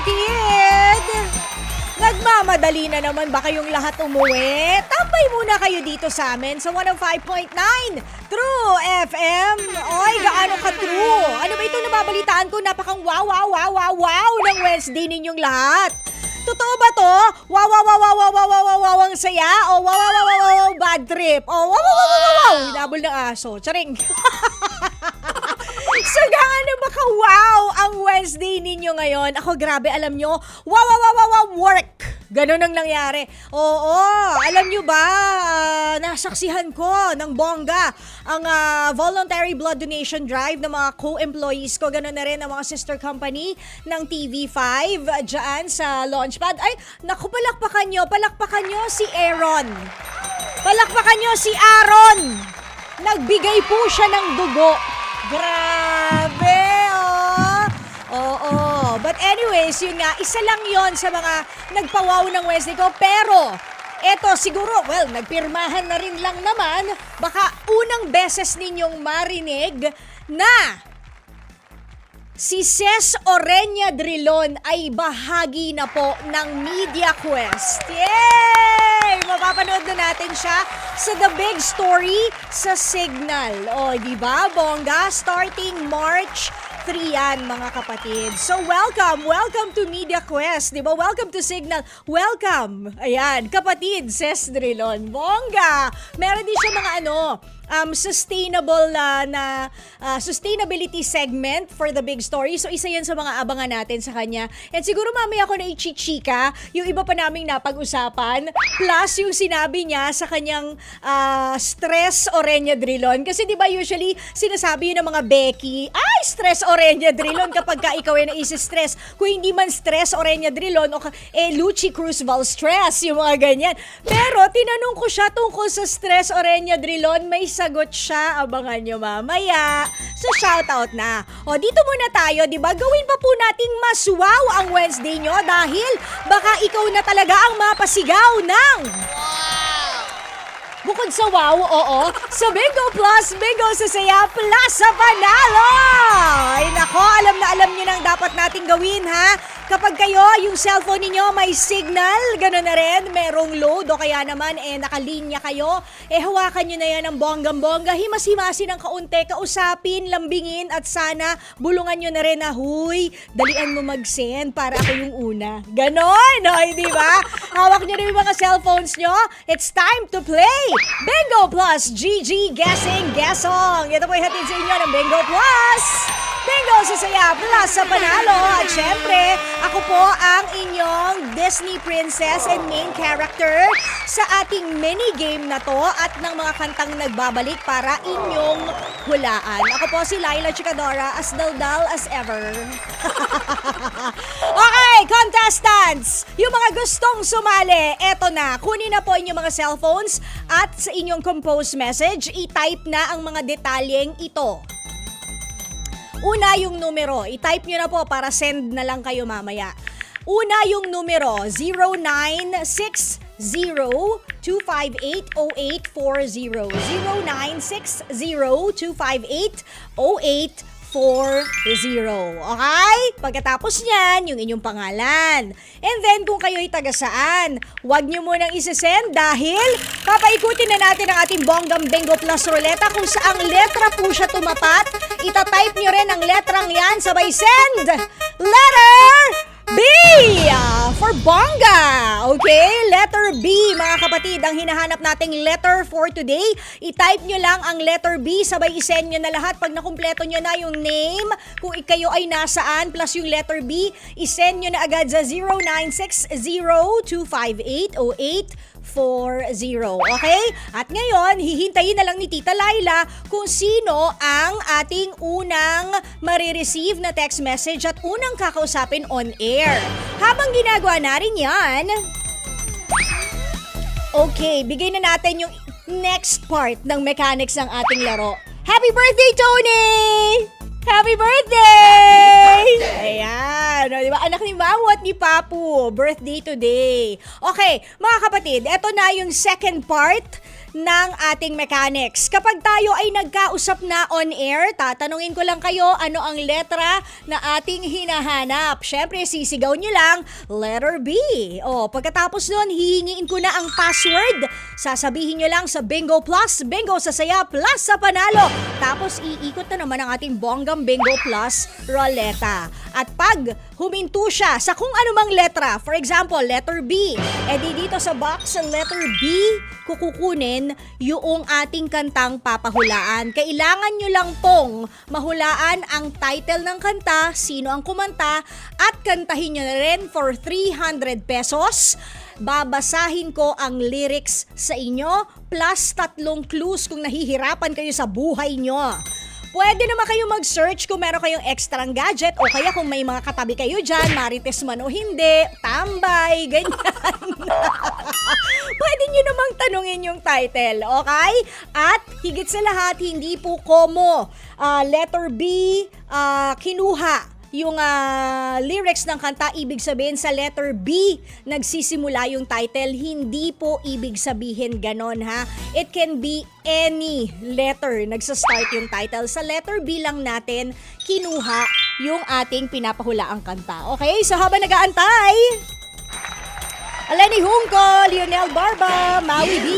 kapatid! Nagmamadali na naman ba kayong lahat umuwi? Tambay muna kayo dito sa amin sa 105.9 True FM. Oy, gaano ka true? Ano ba ito nababalitaan ko? Napakang wow ng Wednesday ninyong lahat. Totoo ba to? Wow, ang saya? O wow, bad trip? O wow, nabol ng aso. Charing. So, gaano ba ka-wow ang Wednesday ninyo ngayon? Ako, grabe, alam nyo, wow, work. Ganon ang nangyari. Oo, alam nyo ba, nasaksihan ko ng bongga ang voluntary blood donation drive ng mga co-employees ko. Ganon na rin ang mga sister company ng TV5 dyan sa Launchpad. Ay, naku, palakpakan nyo si Aaron. Palakpakan nyo si Aaron. Nagbigay po siya ng dugo. Grabe, oh. Oo. But anyways, yun nga, isa lang yon sa mga nagpawaw ng Wednesday ko. Pero, eto siguro, well, nagpirmahan na rin lang naman. Baka unang beses ninyong marinig na si Ces Orenya Drilon ay bahagi na po ng Media Quest. Yay! Mapapanood na natin siya sa The Big Story sa Signal. O, di ba, bongga? Starting March 3 yan, mga kapatid. So, welcome to Media Quest, di ba? Welcome to Signal. Welcome. Ayan, kapatid, Ces Drilon. Bongga! Meron din siya mga sustainable sustainability segment for The Big Story. So, isa yan sa mga abangan natin sa kanya. And siguro mamaya ko na ichichika yung iba pa naming napag-usapan. Plus, yung sinabi niya sa kanyang stress Orenya Drilon. Kasi di ba usually sinasabi yun ng mga Becky, ay, stress Orenya Drilon kapag ka ikaw ay naisi-stress. Kung hindi man stress Orenya Drilon, Luchi Cruzval stress, yung mga ganyan. Pero, tinanong ko siya tungkol sa stress Orenya Drilon, may sagot siya, abangan nyo mamaya. So, shoutout na. O, dito muna tayo, di ba? Gawin pa po nating mas wow ang Wednesday nyo dahil baka ikaw na talaga ang mapasigaw ng... Bukod sa wow, oo, sa Bingo Plus, Bingo sa Saya Plus sa Panalo! Ay nako, alam na alam nyo nang dapat nating gawin, ha? Kapag kayo, yung cellphone ninyo may signal, gano'n na rin, merong load o kaya naman, nakalinya kayo, hawakan nyo na yan ng bonggang-bongga, himas-himasin ng kaunti, kausapin, lambingin, at sana bulungan nyo na rin na, huy, dalian mo mag-send para ako yung una. Ganon, ay di ba? Hawak nyo na yung mga cellphones nyo, it's time to play! Bingo Plus GG Guessing Guessong. Ito po ihatid sa inyo ng Bingo Plus. Bingo sa Saya Plus sa Panalo. At syempre, ako po ang inyong Disney princess and main character sa ating mini-game na to at ng mga kantang nagbabalik para inyong hulaan. Ako po si Laila Chikadora, as daldal as ever. Okay, contestants! Yung mga gustong sumali, eto na. Kunin na po inyong mga cellphones at sa inyong compose message, i-type na ang mga detalyeng ito. Una yung numero, i-type nyo na po para send na lang kayo mamaya. Una yung numero, 0960-258-0840. 0960-258-0840. Okay? Pagkatapos niyan, yung inyong pangalan. And then, kung kayo'y taga saan, huwag nyo munang isesend dahil papaikutin na natin ang ating bonggang Bingo Plus Ruleta kung saang letra po siya tumapat. Itatype nyo rin ang letrang yan, sabay send! Letter B for bongga. Okay? Letter B, mga kapatid. Ang hinahanap nating letter for today. I-type nyo lang ang letter B. Sabay isend nyo na lahat. Pag nakumpleto nyo na yung name, kung kayo ay nasaan, plus yung letter B, isend nyo na agad sa 0960-258-0840. Okay? At ngayon, hihintayin na lang ni Tita Laila kung sino ang ating unang marireceive na text message at unang kakausapin on air. Habang ginagawa natin yan, okay, bigay na natin yung next part ng mechanics ng ating laro. Happy birthday, Tony! Happy birthday! Ayan. O, diba? Anak ni Mamu at ni Papu. Birthday today. Okay, mga kapatid, eto na yung second part ng ating mechanics. Kapag tayo ay nagkausap na on air, tatanungin ko lang kayo ano ang letra na ating hinahanap. Syempre, sisigaw nyo lang, letter B. O, pagkatapos nun, hihingiin ko na ang password. Sasabihin nyo lang sa Bingo Plus, Bingo sa Saya Plus sa Panalo. Tapos, iikot na naman ang ating bonggang Bingo Plus Roleta. At pag huminto siya sa kung anumang letra, for example, letter B, edi dito sa box sa letter B, kukukunin yung ating kantang papahulaan. Kailangan nyo lang pong mahulaan ang title ng kanta, sino ang kumanta, at kantahin nyo na rin for 300 pesos. Babasahin ko ang lyrics sa inyo plus 3 clues kung nahihirapan kayo sa buhay nyo. Pwede naman kayo mag-search kung meron kayong extrang gadget o kaya kung may mga katabi kayo dyan, marites man o hindi, tambay, ganyan. Pwede nyo namang tanungin yung title, okay? At higit sa lahat, hindi po komo. Letter B, kinuha yung lyrics ng kanta, ibig sabihin sa letter B nagsisimula yung title, hindi po ibig sabihin ganon ha. It can be any letter nagsastart yung title. Sa letter B lang natin kinuha yung ating pinapahulaang kanta. Okay, so habang nag-aantay, Aleni Hungko, Lionel Barba, Maui B,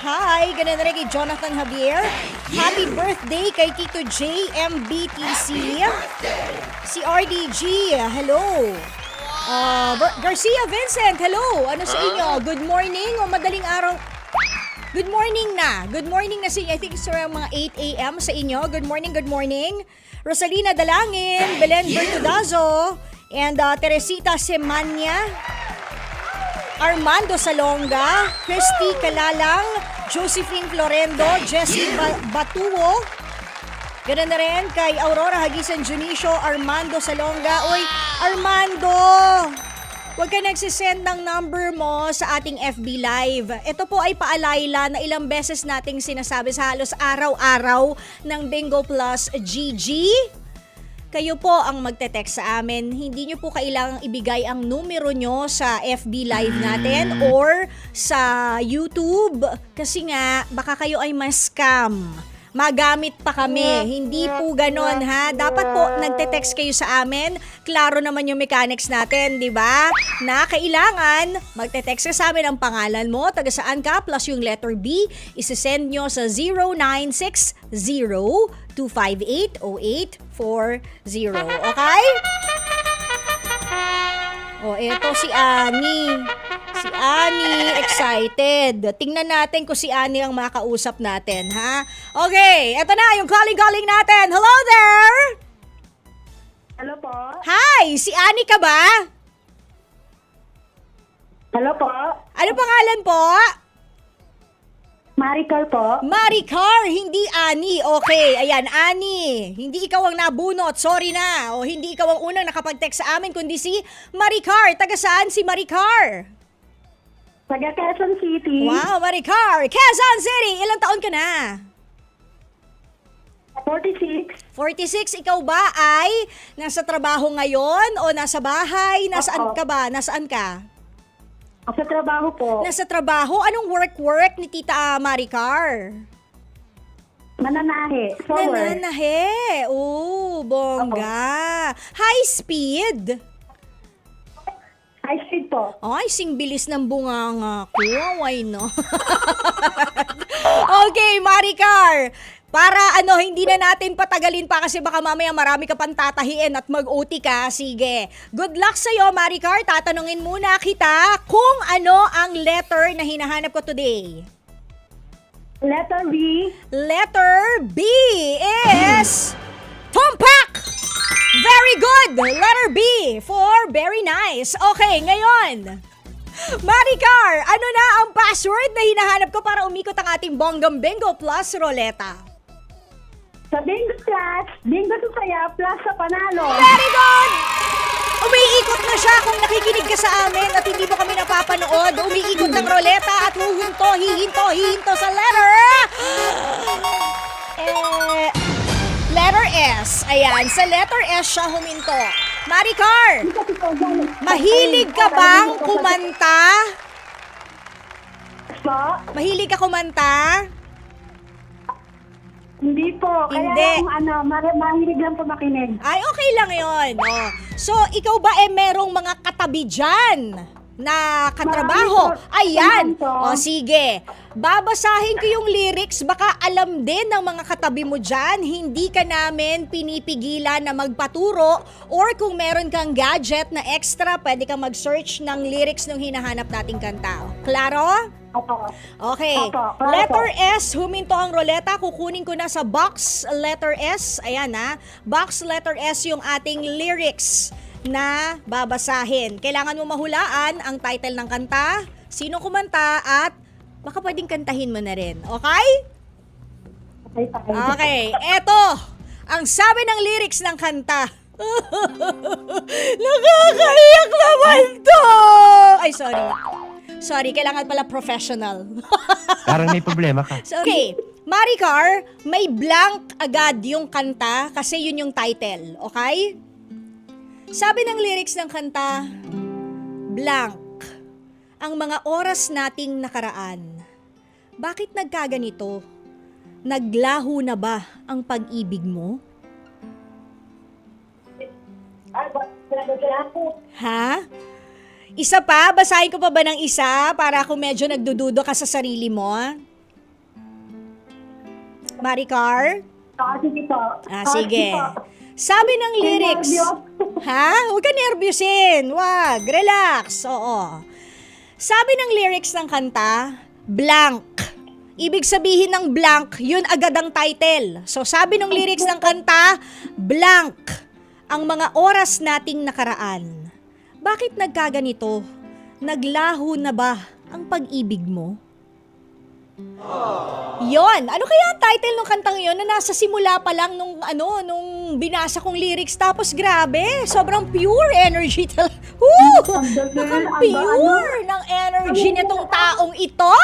hi, ganun na rin kay Jonathan Javier. Happy birthday kay Tito J, MBTC. Si RDG, hello. Garcia Vincent, hello. Ano sa inyo? Good morning o madaling araw? Good morning na. Good morning na sa inyo. I think it's around mga 8 a.m. sa inyo. Good morning, good morning. Rosalina Dalangin, Belen Bertudazo, and Teresita Semanya. Armando Salonga, Christy Kalalang, Josephine Florendo, Jessie Batuo. Ganun na rin kay Aurora Hagisan Junicio, Armando Salonga. Uy, Armando! Huwag ka nagsisend ng number mo sa ating FB Live. Ito po ay paalayla na ilang beses nating sinasabi sa halos araw-araw ng Bingo Plus GG. Kayo po ang magte-text sa amin. Hindi nyo po kailangang ibigay ang numero nyo sa FB Live natin or sa YouTube. Kasi nga, baka kayo ay ma-scam. Magamit pa kami. Hindi po ganon ha. Dapat po nagte-text kayo sa amin. Klaro naman yung mechanics natin, di ba? Na kailangan magte-text ka sa amin ang pangalan mo, taga saan ka, plus yung letter B. Isesend nyo sa 0960-258-0840. Okay? O, eto si Annie. Si Annie, excited. Tingnan natin kung si Annie ang makausap natin, ha? Okay, eto na yung calling natin. Hello there! Hello po? Hi! Si Annie ka ba? Hello po? Ano pangalan po? Maricar po? Maricar, hindi Annie. Okay, ayan, Annie. Hindi ikaw ang nabunot, sorry na. O hindi ikaw ang unang nakapag-text sa amin, kundi si Maricar. Taga saan si Maricar? Taga Quezon City. Wow, Maricar! Quezon City! Ilang taon ka na? 46. 46, ikaw ba ay nasa trabaho ngayon o nasa bahay? Nasaan Oo. ka ba? Nasaan ka? Sa trabaho po. Nasa trabaho? Anong work ni Tita Maricar? Mananahe. Forward. Nananahe. Oh, bongga. High speed. High speed po. Ay, sing bilis ng bunganga ko. Why no? Okay, Maricar. Para hindi na natin patagalin pa kasi baka mamaya marami ka pang tatahiin at mag-OT ka. Sige. Good luck sa'yo, Maricar. Tatanungin muna kita kung ano ang letter na hinahanap ko today. Letter B. Letter B is tumpak! Very good! Letter B for very nice. Okay, ngayon, Maricar, ano na ang password na hinahanap ko para umikot ang ating Bonggang Bingo Plus Roleta? Sa Bingo Plus, Bingo sa Saya, Plus sa Panalo. Very good! Umiikot na siya kung nakikinig ka sa amin at hindi mo kami napapanood. Umiikot ng roleta at hihinto sa letter. Letter S. Ayan, sa letter S siya huminto. Maricar, mahilig ka bang kumanta? po? Mahilig ka kumanta? Hindi po. Kaya Hindi. lang, mahilig lang po makinig. Ay, okay lang yun. Oh. So, ikaw ba merong mga katabi dyan na katrabaho? Marami po. Ayan. Marami po. O, sige. Babasahin ko yung lyrics. Baka alam din ng mga katabi mo dyan. Hindi ka namin pinipigilan na magpaturo or kung meron kang gadget na extra, pwede kang mag-search ng lyrics ng hinahanap nating kanta. Klaro? Opo. Okay. Opo, klaro Letter po. S, huminto ang roleta. Kukunin ko na sa box letter S. Ayan ha. Box letter S yung ating lyrics na babasahin. Kailangan mo mahulaan ang title ng kanta, sino kumanta, at baka pwedeng kantahin mo na rin. Okay? Okay, fine. Okay. Eto, ang sabi ng lyrics ng kanta. Nakakaiyak naman to! Ay, sorry. Sorry, kailangan pala professional. Parang may problema ka. So, okay, Maricar, may blank agad yung kanta kasi yun yung title, okay? Sabi ng lyrics ng kanta, blank, ang mga oras nating nakaraan. Bakit nagkaganito? Naglaho na ba ang pag-ibig mo? Ha? Isa pa? Basahin ko pa ba ng isa para kung medyo nagdududo ka sa sarili mo? Maricar? Sige po. Sige. po. Sabi ng lyrics. Nervyos. Ha? Huwag ka nervyusin. Wag. Relax. Oo. Sabi ng lyrics ng kanta, blank. Ibig sabihin ng blank, yun agad ang title. So sabi ng lyrics ng kanta, blank. Ang mga oras nating nakaraan. Bakit nagkaganito? Naglaho na ba ang pag-ibig mo? Yon. Ano kaya ang title ng kantang yon na nasa simula pa lang nung binasa kong lyrics, tapos grabe, sobrang pure energy talaga. Pure ng energy nitong taong ito.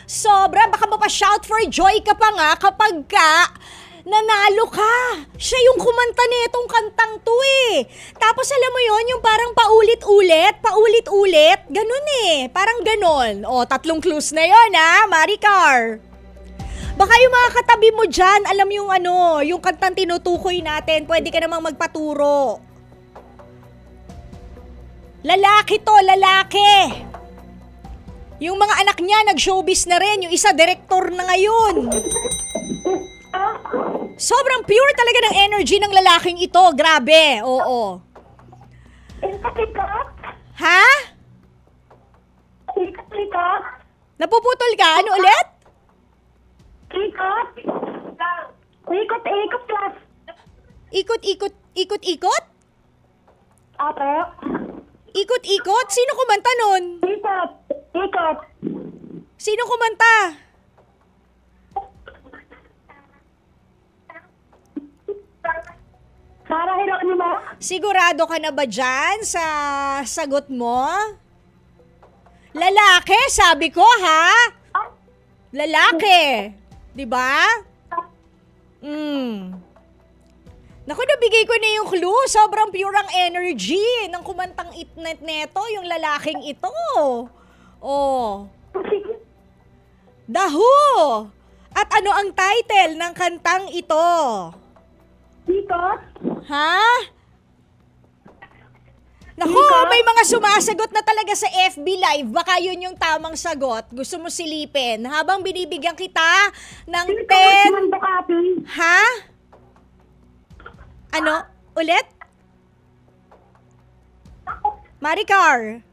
Sobra, baka mapa-shout for joy ka pa nga kapag ka nanalo ka. Siya yung kumanta nitong kantang to eh. Tapos alam mo yon, yung parang paulit-ulit, ganun eh. Parang ganun. O, 3 clues na yon ha, Maricar. Baka yung mga katabi mo dyan, alam yung yung kantang tinutukoy natin, pwede ka namang magpaturo. Lalaki to, lalaki. Yung mga anak niya, nag-showbiz na rin. Yung isa, director na ngayon. Sobrang pure talaga ng energy ng lalaking ito. Grabe, oo. Ikot? Ha? Ikot? Napuputol ka? Ano ulit? Ikot? Ikot plus. Ikot-ikot? Apo? Ikot-ikot? Sino kumanta nun? Ikot. Sino kumanta? Sarah Geronimo? Sigurado ka na ba dyan sa sagot mo? Lalaki, sabi ko ha? Lalaki. Diba? Naku, nabigay ko na yung clue. Sobrang pure ang energy ng kumantang itnet neto, yung lalaking ito. Oh. The Who. At ano ang title ng kantang ito? Ikot? Ha? Naku, may mga sumasagot na talaga sa FB Live. Baka yun yung tamang sagot. Gusto mo silipin. Habang binibigyan kita ng 10... Mundo Copy. Ha? Ano? Ulit? Maricar.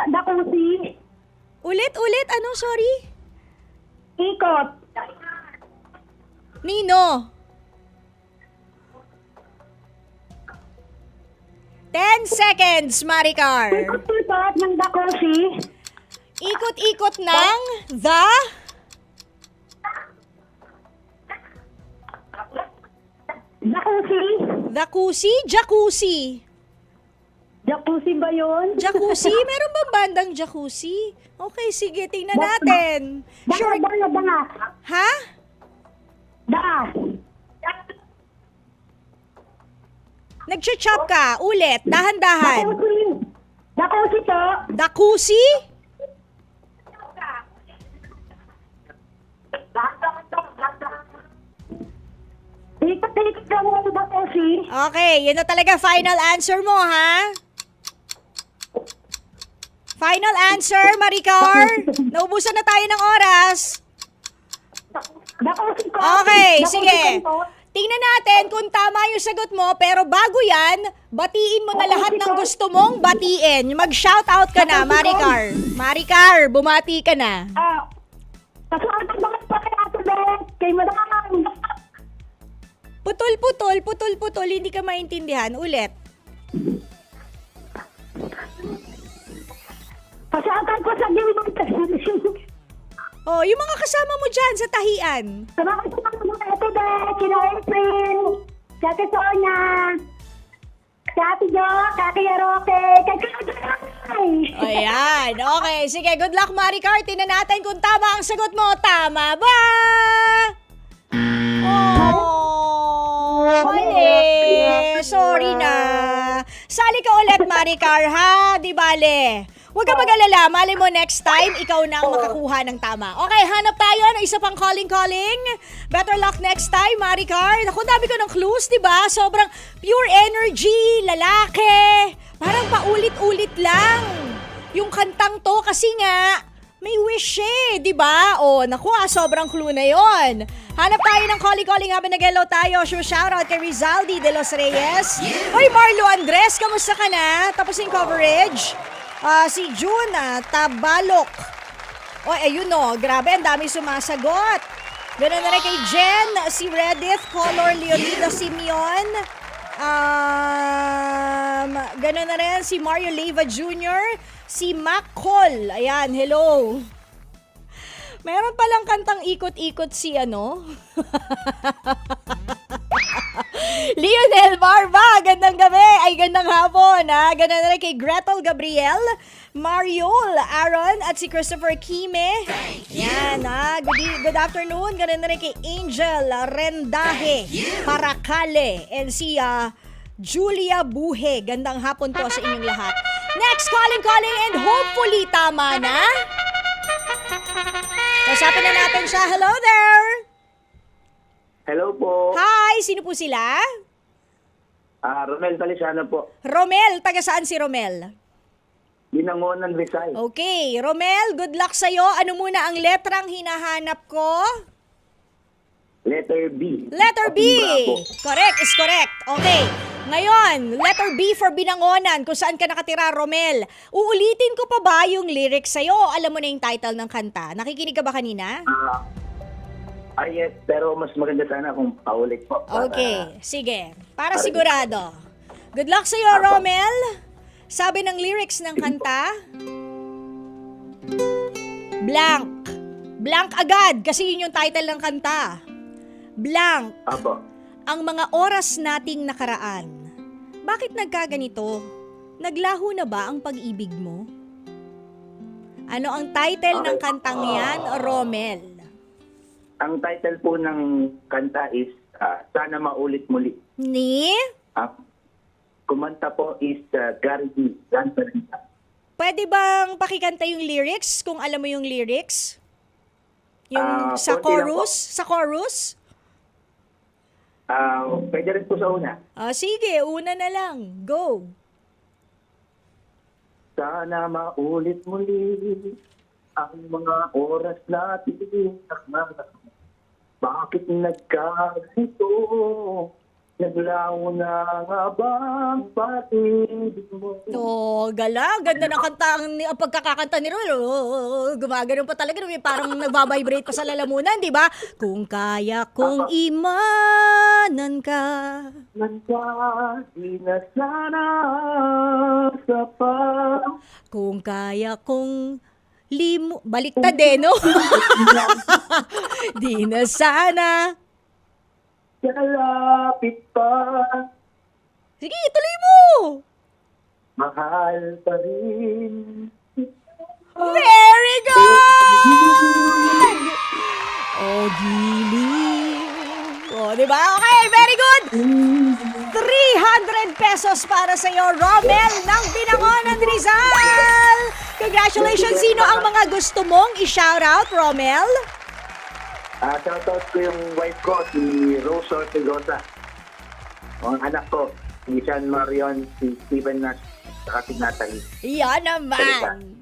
Dakusi. Ulit? Ano? Sorry? Ikot. Nino? 10 seconds, Maricar. Ikot ng Dakusi. Ikot-ikot ng the... Dakusi. Jacuzzi? Jacuzzi. Jacuzzi ba yun? Jacuzzi? Meron bang bandang jacuzzi? Okay, sige, tingnan natin. Sure. Danga. Ha? Danga. Nag-chop ka. Ulit. Dahan-dahan. Dakusi po. Dakusi? Ikot-ikot lang mo Dakusi. Okay, yun na talaga final answer mo, ha? Final answer, Maricar. Naubusan na tayo ng oras. Dakusi po. Okay, Dakusi sige. po. Tingnan natin kung tama yung sagot mo, pero bago yan, batiin mo na lahat ng gusto mong batiin. Mag-shoutout ka na, Maricar. Maricar, bumati ka na. Kasama bakit pa kay Ate Beth? Kay Madam. Putol, hindi ka maintindihan. Ulit. Pasyakan ko sa gilid. Oh, yung mga kasama mo dyan sa tahian. Salamat po mga Ate Beth, kina April, si Ate Sonia, si Ate Jo, Kaki Aroke, kay Kay. Ayan, okay. Sige, good luck, Maricar. Tingnan natin kung tama ang sagot mo. Tama ba? Oh, mali. Sorry na. Sali ka ulit, Maricar, ha? Di bale. Huwag ka mag-alala. Mali mo next time, ikaw na ang makakuha ng tama. Okay, hanap tayo ng isa pang calling. Better luck next time, Maricar. Naku, dami ko ng clues, di ba? Sobrang pure energy, lalaki. Parang paulit-ulit lang. Yung kantang to kasi nga, may wish di ba? Oh, naku, sobrang clue na yon. Hanap tayo ng calling habang nag-hello tayo. Shoutout kay Rizaldi de los Reyes. Hoy, Marlo Andres, kamusta ka na? Tapos yung coverage. Si June Tabalok. O, ayun grabe, ang dami sumasagot. Ganun na rin kay Jen, si Redith, Color, Leonida Simeon. Ganun na rin si Mario Leyva Jr., si Mac Cole. Ayan, hello. Meron palang kantang ikot-ikot si Lionel Barba, gandang gabi, ay gandang hapon, ha? Ganda na rin kay Gretel Gabriel, Mariol Aaron, at si Christopher Kime. Yan, ha? Good afternoon. Ganda na rin kay Angel Rendaje, Paracale, and si Julia Buhe. Gandang hapon po sa inyong lahat. Next, calling, and hopefully tama na. Kasapin na natin siya. Hello there! Hello po. Hi! Sino po sila? Romel Talisano po. Romel. Taga saan si Romel? Binangonan Rizal. Okay. Romel, good luck sa'yo. Ano muna ang letrang hinahanap ko? Letter B. Letter B! Bravo. Correct is correct. Okay. Ngayon, letter B for Binangonan. Kung saan ka nakatira, Romel. Uulitin ko pa ba yung lyrics sa'yo? Alam mo na yung title ng kanta. Nakikinig ka ba kanina? Yes, pero mas maganda sana kung paulit po. Okay, sige. Para sigurado. Good luck sa'yo, Romel. Sabi ng lyrics ng kanta, blank. Blank agad kasi yun yung title ng kanta. Blank. Apo. Ang mga oras nating nakaraan. Bakit nagkaganito? Naglaho na ba ang pag-ibig mo? Ano ang title ng kantang yan, Romel? Ang title po ng kanta is Sana Maulit Muli. Ni? Kumanta po is Gary D. Lantarita. Pwede bang pakikanta yung lyrics kung alam mo yung lyrics? Yung sa konti lang po. chorus? Sa chorus? Pwede rin po sa una. Sige, una na lang. Go. Sana maulit muli ang mga oras natin. Bakit nagkaganito? Naglaho na nga ba ang pag-ibig mo? Gala. Ganda ng kanta, ang pagkakakanta ni Rolo. Gumagano'n pa talaga. Parang nagbabibrate pa sa lalamunan, di ba? Kung kaya kong imanan ka. Di na sana sa Kung kaya kong baliktad no? Di na sana. kalapit pa. Sige, tuloy mo. Mahal pa rin. Very good! Giliw. Di ba? Okay, very good! 300 pesos para sa iyo, Romel ng Binangonan, Rizal! Congratulations! Sino ang mga gusto mong i-shoutout, Romel? Shoutout ko yung wife ko, si Rose Ortigosa. Ang anak ko, si Sean Marion, si Steven Nash, saka si Natalie. Yan naman.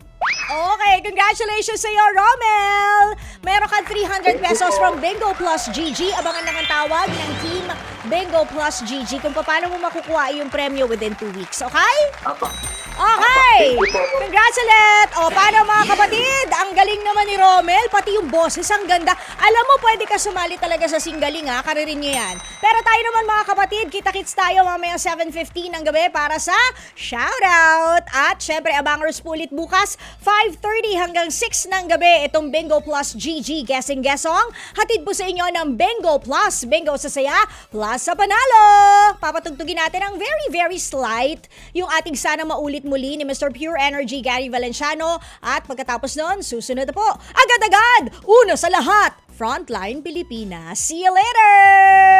Okay, congratulations sa iyo, Romel! Meron kang 300 pesos from Bingo Plus GG. Abangan lang ang tawag ng Team Bingo Plus GG kung paano mo makukuha yung premyo within 2 weeks, okay? Apa. Okay! Thank you po. Congrats ulit! O, paano mga kapatid? Ang galing naman ni Romel, pati yung boses, ang ganda. Alam mo, pwede ka sumali talaga sa singgaling, ha? Karirin nyo yan. Pero tayo naman mga kapatid, kita-kits tayo mamaya 7:15 ng gabi para sa shoutout. At syempre, abangers po ulit bukas, 5:30 hanggang 6 ng gabi. Itong Bingo Plus GG Guessing Guessong. Hatid po sa inyo ng Bingo Plus. Bingo sa saya, plus sa panalo. Papatugtugin natin ang very, very slight yung ating sana maulit muli ni Mr. Pure Energy Gary Valenciano. At pagkatapos nun, susunod na po, agad-agad, una sa lahat, Frontline Pilipinas. See you later!